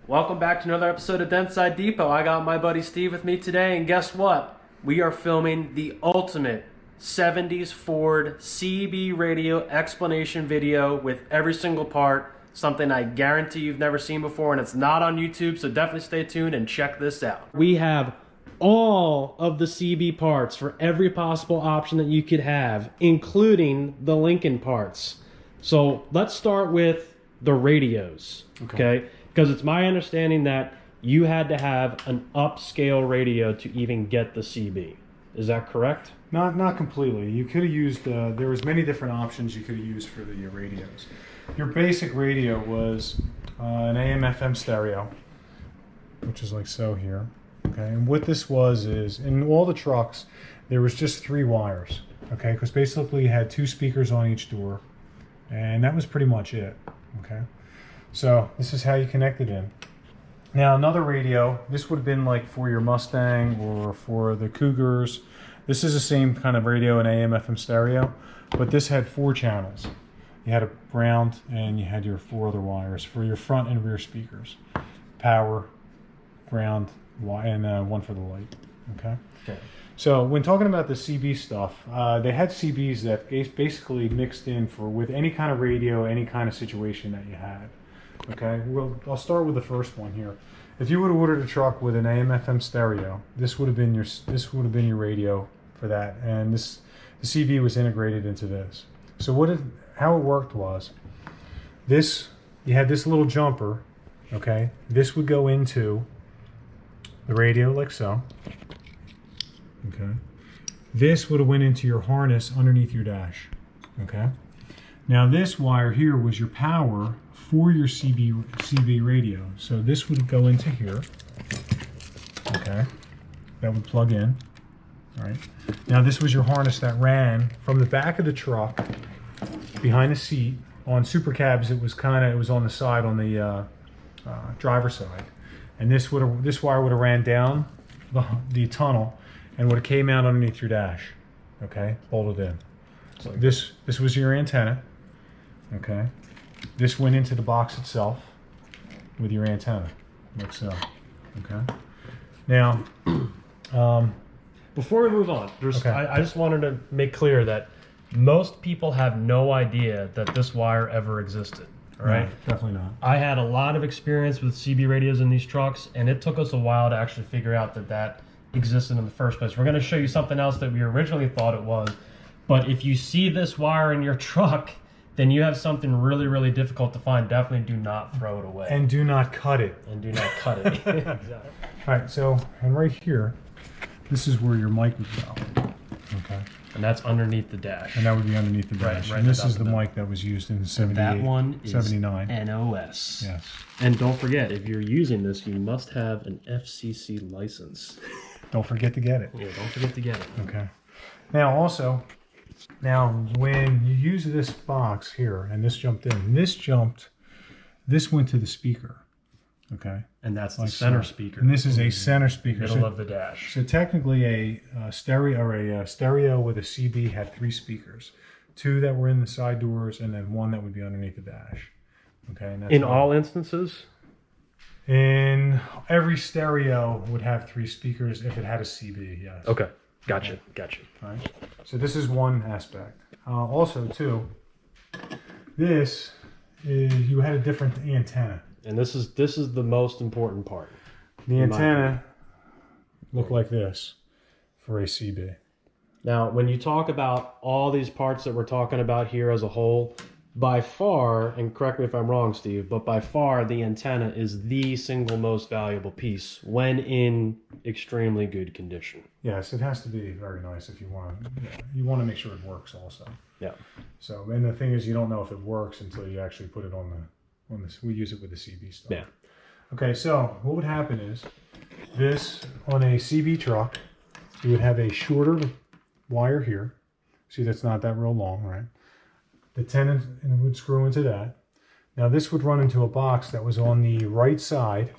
Welcome back to another episode of Dentside Depot. I got my buddy Steve with me today, and guess what? We are filming the ultimate 70s Ford CB radio explanation video with every single part, something I guarantee you've never seen before, and it's not on YouTube, so definitely stay tuned and check this out. We have all of the CB parts for every possible option that you could have, including the Lincoln parts. So let's start with the radios, okay? Because it's my understanding that you had to have an upscale radio to even get the CB. Is that correct? Not completely. You could have used, there was many different options you could have used for the radios. Your basic radio was an AM/FM stereo, which is like so here. Okay, and what this was is, in all the trucks, there was just 3 wires. Okay, because basically you had 2 speakers on each door, and that was pretty much it. Okay. So this is how you connect it in. Now another radio, this would have been like for your Mustang or for the Cougars. This is the same kind of radio, an AM/FM stereo, but this had 4 channels. You had a ground and you had your 4 other wires for your front and rear speakers. Power, ground, and one for the light. Okay. So when talking about the CB stuff, they had CBs that basically mixed in with any kind of radio, any kind of situation that you had. Okay, well, I'll start with the first one here. If you would have ordered a truck with an AM/FM stereo, this would have been your radio for that, and the CB was integrated into this. So how it worked was, you had this little jumper. Okay, this would go into the radio like so. Okay, this would have went into your harness underneath your dash. Okay, now this wire here was your power for your CB radio. So this would go into here. Okay, that would plug in. All right, now this was your harness that ran from the back of the truck behind the seat. On super cabs, it was on the side, on the driver's side, and this wire would have ran down the tunnel and would have came out underneath your dash. Okay, bolted in. So this was your antenna. Okay, this went into the box itself with your antenna, like so. Okay. Now, before we move on, I just wanted to make clear that most people have no idea that this wire ever existed. All right, no, definitely not. I had a lot of experience with CB radios in these trucks, and it took us a while to actually figure out that existed in the first place. We're going to show you something else that we originally thought it was, but if you see this wire in your truck, then you have something really, really difficult to find. Definitely do not throw it away. And do not cut it. And do not cut it. Exactly. All right, so, and right here, this is where your mic would go. Okay. And that's underneath the dash. And that would be underneath the dash. Right, and this is the mic that was used in 78, that one is 79. NOS. Yes. And don't forget, if you're using this, you must have an FCC license. Don't forget to get it. Yeah, don't forget to get it. Okay. Now, when you use this box here, and this jumped in, this went to the speaker. Okay. And that's the center speaker. And this is a center speaker. Middle of the dash. So technically a stereo with a CB had 3 speakers. 2 that were in the side doors, and then 1 that would be underneath the dash. Okay. And that's in all instances? In every stereo would have 3 speakers if it had a CB, yes. Okay. Gotcha. All right. So this is one aspect. Also, too, you had a different antenna. And this is the most important part. The antenna looked like this for a CB. Now, when you talk about all these parts that we're talking about here as a whole, by far, and correct me if I'm wrong, Steve, but by far the antenna is the single most valuable piece when in extremely good condition. Yes, it has to be very nice if you want to make sure it works also. Yeah. So, and the thing is, you don't know if it works until you actually put it on this. We use it with the CB stuff. Yeah. Okay, so what would happen is this on a CB truck, you would have a shorter wire here. See, that's not that real long, right? The tenon would screw into that. Now this would run into a box that was on the right side,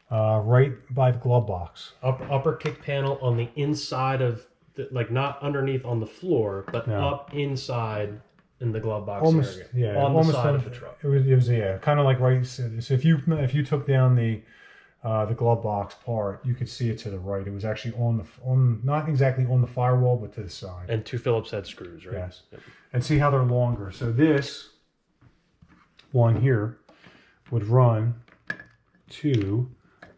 right by the glove box. Upper kick panel on the inside of, not underneath on the floor, but up inside in the glove box almost, area. yeah, On almost the side of the truck. It was yeah, kind of like right. So if you took down the glove box part, you could see it to the right. It was actually on not exactly on the firewall, but to the side. And 2 Phillips head screws, right? Yes. Yep. And see how they're longer. So this one here would run to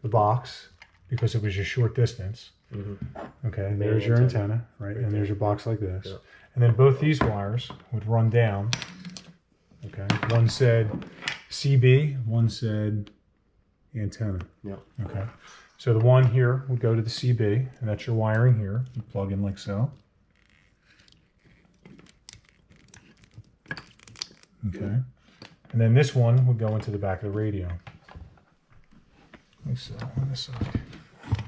the box because it was a short distance. Mm-hmm. Okay, there's your antenna, right? And there's your box like this. Yep. And then both these wires would run down. Okay, one said CB, one said antenna. Yeah. Okay, so the one here would go to the CB, and that's your wiring here. You plug in like so. Okay, and then this one would go into the back of the radio. Like so on this side.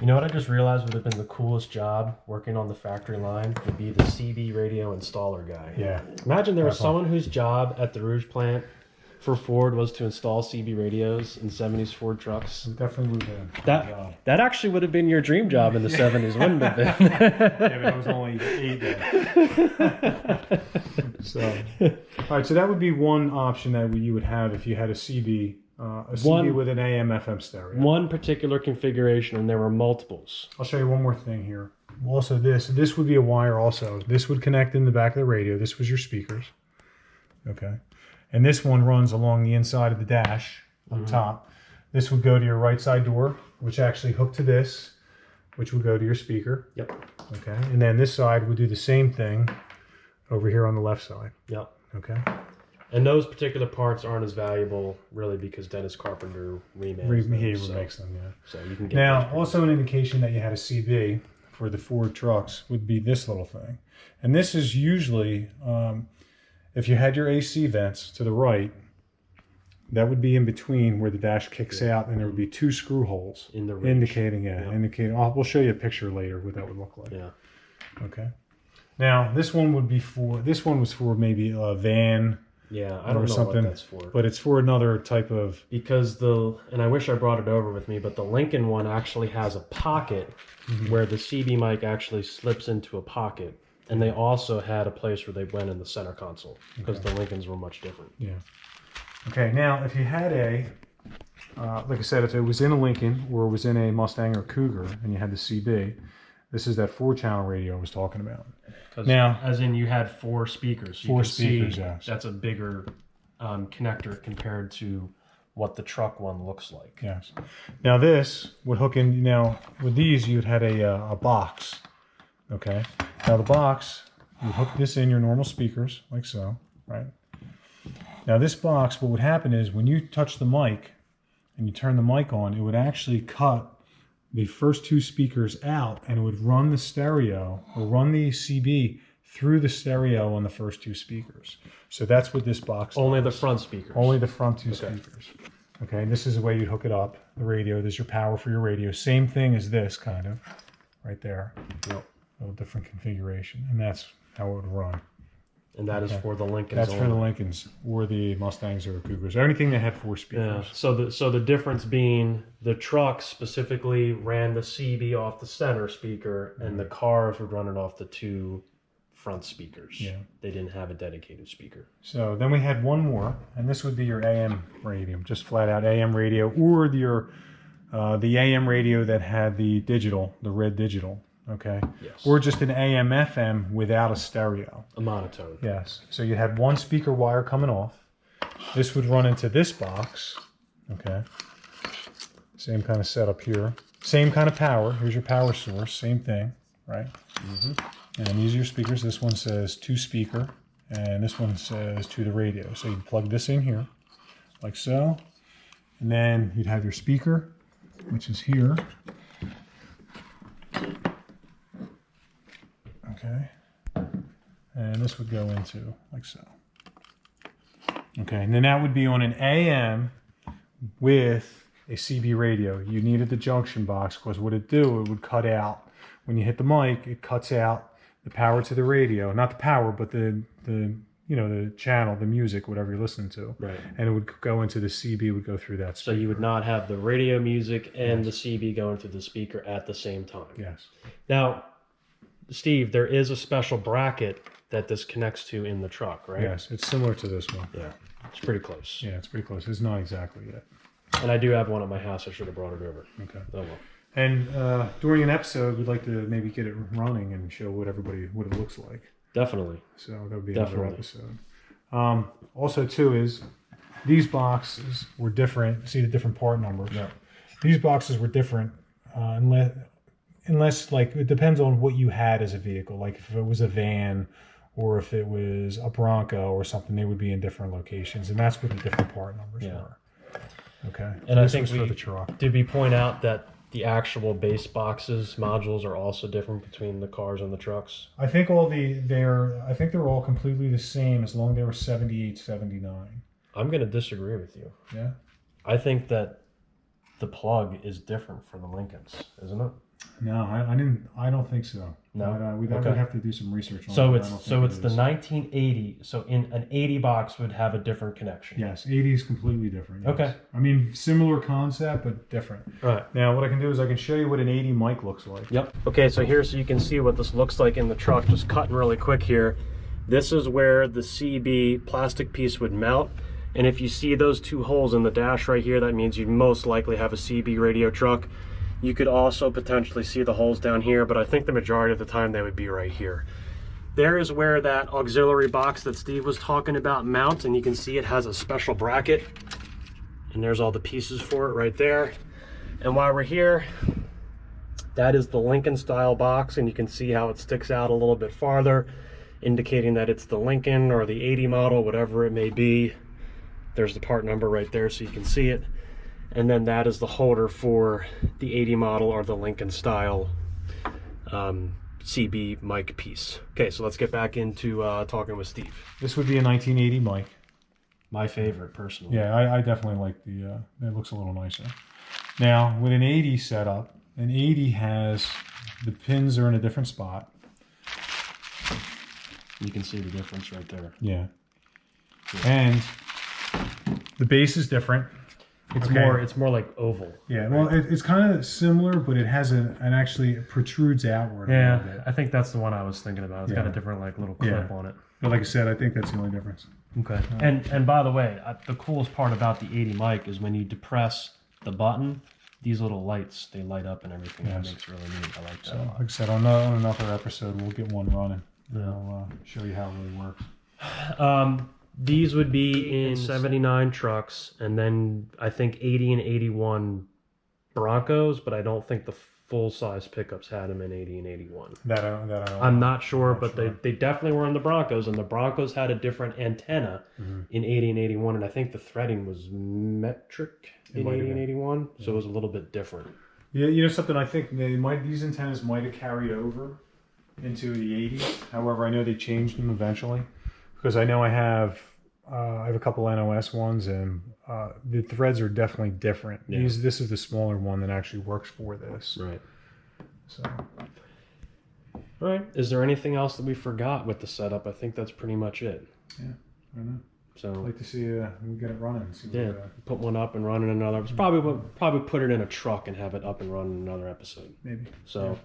You know what I just realized would have been the coolest job working on the factory line would be the CB radio installer guy. Yeah. Imagine there was someone whose job at the Rouge plant for Ford was to install CB radios in 70s Ford trucks. It definitely would have been. That actually would have been your dream job in the 70s, wouldn't it have been? Yeah, but I was only 8 then. So, all right, so that would be one option that you would have if you had a CB. CB with an AM/FM stereo. One particular configuration, and there were multiples. I'll show you one more thing here. Also, this would be a wire. Also, this would connect in the back of the radio. This was your speakers. Okay, and this one runs along the inside of the dash on top. This would go to your right side door, which actually hooked to this, which would go to your speaker. Yep. Okay, and then this side would do the same thing over here on the left side. Yep. Okay. And those particular parts aren't as valuable, really, because Dennis Carpenter remakes them. Yeah. So you can get now, also an indication that you had a CB for the Ford trucks would be this little thing, and this is usually if you had your AC vents to the right, that would be in between where the dash kicks out, and there would be 2 screw holes in the ridge. indicating. We'll show you a picture later what that would look like. Yeah. Okay. Now this one was for maybe a van. Yeah, I don't know what that's for. But it's for another type of... Because and I wish I brought it over with me, but the Lincoln one actually has a pocket where the CB mic actually slips into a pocket. And they also had a place where they went in the center console because the Lincolns were much different. Yeah. Okay, now if you had like I said, if it was in a Lincoln or it was in a Mustang or Cougar and you had the CB, this is that 4-channel radio I was talking about. Now, as in you had 4 speakers. So 4 speakers, yes. That's a bigger connector compared to what the truck one looks like. Yes. Now this would hook in. Now with these, you'd had a box. Okay. Now the box, you hook this in your normal speakers like so, right? Now this box, what would happen is when you touch the mic and you turn the mic on, it would actually cut the first 2 speakers out, and it would run the stereo or run the CB through the stereo on the first 2 speakers. So that's what this box Only does. the front speakers. Only the front 2 speakers. Okay, and this is the way you'd hook it up. The radio, there's your power for your radio. Same thing as this, kind of, right there. Yep. A little different configuration, and that's how it would run. And that is for the Lincolns. That's for the Lincolns or the Mustangs or Cougars, or anything that had 4 speakers. Yeah. So the difference being the truck specifically ran the CB off the center speaker, and the cars would run it off the 2 front speakers. Yeah. They didn't have a dedicated speaker. So then we had one more, and this would be your AM radio, just flat out AM radio, or your the AM radio that had the digital, the red digital. Okay. Yes. Or just an AM FM without a stereo. A monotone. Yes. So you had 1 speaker wire coming off. This would run into this box. Okay. Same kind of setup here. Same kind of power. Here's your power source. Same thing, right? And these are your speakers. This one says 2 speaker, and this one says to the radio. So you plug this in here, like so. And then you'd have your speaker, which is here. Okay, and this would go into like so. Okay, and then that would be on an AM with a CB radio. You needed the junction box because what it would cut out when you hit the mic. It cuts out the power to the radio, not the power, but the channel, the music, whatever you're listening to. Right. And it would go into the CB. Would go through that. So you would not have the radio music and the CB going through the speaker at the same time. Yes. Now, Steve, there is a special bracket that this connects to in the truck, right? Yes, it's similar to this one. Yeah, it's pretty close. Yeah, it's pretty close. It's not exactly yet. And I do have one at my house. I should have brought it over. Okay. Oh well. And during an episode, we'd like to maybe get it running and show what it looks like. Definitely. So that would be another episode. Also, too, is these boxes were different. See the different part numbers? Yeah. These boxes were different unless like it depends on what you had as a vehicle. Like if it was a van or if it was a Bronco or something, they would be in different locations, and that's what the different part numbers were. Okay. And so I think for the truck. Did we point out that the actual base boxes modules are also different between the cars and the trucks? I think they're all completely the same as long as they were 78, 79. I'm going to disagree with you. Yeah. I think that the plug is different for the Lincolns, isn't it? No, I don't think so. No, we'd have to do some research on so it. It's the 1980. So in an 80 box would have a different connection. Yes, 80 is completely different. Yes. Okay. I mean, similar concept, but different. All right. Now, what I can do is I can show you what an 80 mic looks like. Yep. Okay, so you can see what this looks like in the truck. Just cutting really quick here. This is where the CB plastic piece would mount. And if you see those two holes in the dash right here, that means you most likely have a CB radio truck. You could also potentially see the holes down here, but I think the majority of the time they would be right here. There is where that auxiliary box that Steve was talking about mounts, and you can see it has a special bracket. And there's all the pieces for it right there. And while we're here, that is the Lincoln style box, and you can see how it sticks out a little bit farther, indicating that it's the Lincoln or the 80 model, whatever it may be. There's the part number right there so you can see it. And then that is the holder for the 80 model or the Lincoln style CB mic piece. Okay, so let's get back into talking with Steve. This would be a 1980 mic. My favorite, personally. Yeah, I definitely like the, it looks a little nicer. Now, with an 80 setup, an 80 has, the pins are in a different spot. You can see the difference right there. Yeah. And the base is different. It's more like oval. Yeah, well, it's kind of similar, but it has an actually it protrudes outward. Yeah, a little bit. I think that's the one I was thinking about. It's got a different like little clip on it. But like I said, I think that's the only difference. Okay. And by the way, the coolest part about the 80 mic is when you depress the button, these little lights, they light up and everything. Yes. That makes it really neat. I like that. So, like I said, on another episode, we'll get one running. And I'll show you how it really works. These would be in 79 trucks, and then I think 80 and 81 Broncos, but I don't think the full-size pickups had them in 80 and 81. I'm not sure, but they definitely were in the Broncos, and the Broncos had a different antenna in 80 and 81, and I think the threading was metric in 80 and 81, so it was a little bit different. Yeah, you know something, I think these antennas might have carried over into the 80s. However, I know they changed them eventually. Because I know I have a couple NOS ones, and the threads are definitely different. Yeah. This is the smaller one that actually works for this. Right. So. All right. Is there anything else that we forgot with the setup? I think that's pretty much it. Yeah, I don't know. So I'd like to see we get it running. See put one up and run in another. Probably put it in a truck and have it up and run in another episode. Maybe. So,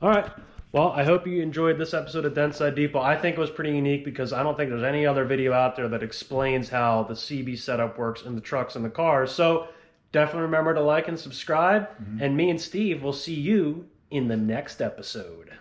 all right. Well, I hope you enjoyed this episode of Dentside Depot. I think it was pretty unique because I don't think there's any other video out there that explains how the CB setup works in the trucks and the cars. So definitely remember to like and subscribe. And me and Steve will see you in the next episode.